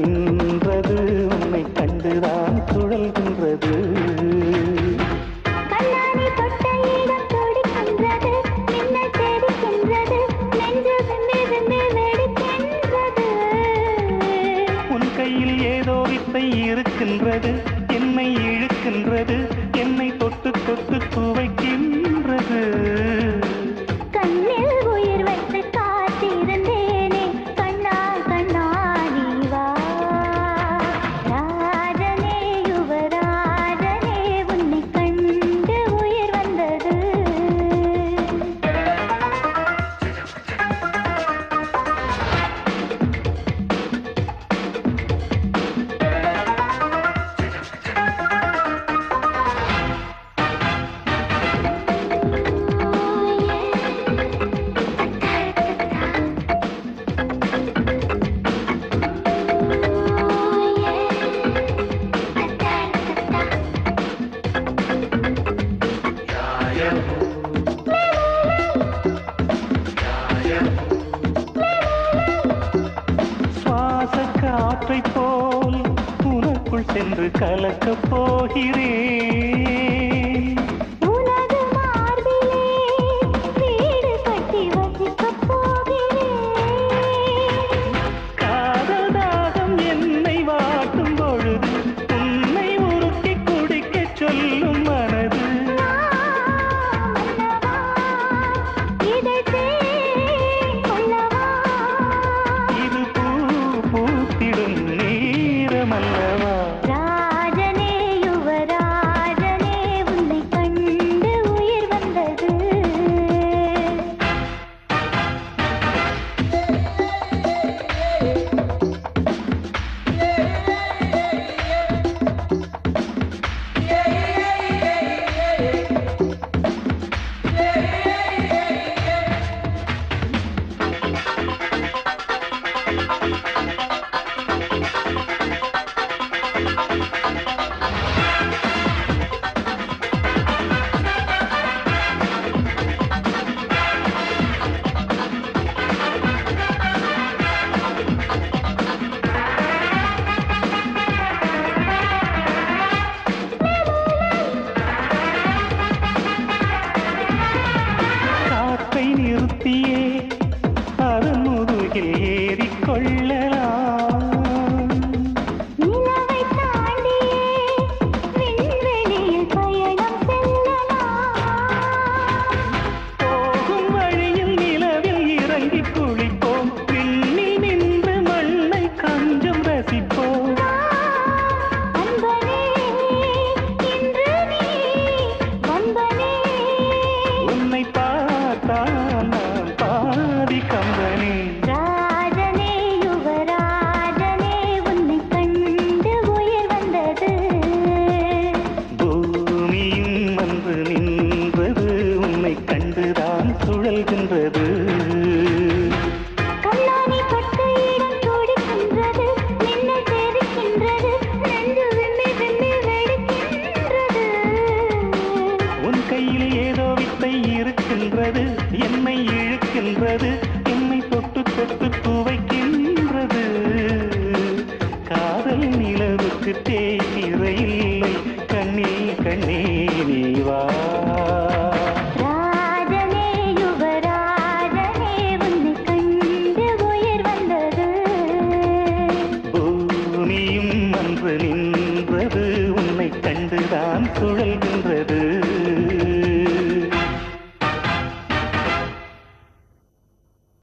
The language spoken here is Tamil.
நின்றது உன்னை கண்டுதான் சுழல்கின்றது. கண்ணாடி தொட்ட இடம் துடிக்கின்றது, மின்னல் தெரிக்கின்றது, நெஞ்சு விம்மி விம்மி வெடிக்கின்றது. உன் கையில் ஏதோ வித்தை இருக்கின்றது, என்னை இழுக்கின்றது, என்னை தொட்டு தொட்டு துவைக்கின்றது. கண்ணில் உயிர் வைத்து காத்திருந்தேனே கண்ணா கண்ணா நீ வா. ராஜனே யுவராஜனே உன்னை கண்டு உயிர் வந்தது. சுவாச காற்றை போல் உனக்குள் சென்று கலக்கப் போகிறேன். உனது மார்பிலே வீடு கட்டி வசிக்கப் போகிறேன். காதல் தாகம் என்னை வாட்டும் பொழுது உன்னை உருக்கி குடிக்கச் சொல்லும் மனது. மன்னவா இதை கொள்ளவா. இது பூ பூத்திடும் நேரமல்லவா. ராஜனே யுவராஜனே உன்னை கண்டு உயிர் வந்தது. காற்றை நிறுத்தியே அதன் முதுகில் ஏறிக்கொள்ளலாம். நிலவை தாண்டியே விண்வெளியில் பயணம் செல்லலாம். போகும் வழியில் நிலவில் இறங்கி குளிப்போம், விண்ணில் நின்று மண்ணை கொஞ்சம் ரசிப்போம். அன்பனே இன்று நீ வந்தனே. உன்னை பார்த்தால் நான் பாதி கம்பனே. ராஜனே யுவராஜனே உன்னை கண்டு உயிர் வந்தது. பூமியும் வந்து நின்றது உன்னை கண்டுதான் சுழல்கின்றது. கண்ணாடி தொட்ட இடம் துடிக்கின்றது, மின்னல் தெரிக்கின்றது, நெஞ்சு விம்மி விம்மி வெடிக்கின்றது. உன் கையில் ஏதோ வித்தை இருக்கின்றது, என்னை இழுக்கின்றது, என்னை தொட்டு தொட்டு துவைக்கின்றது. காதல் நிலவுக்கு தேய்திரையில்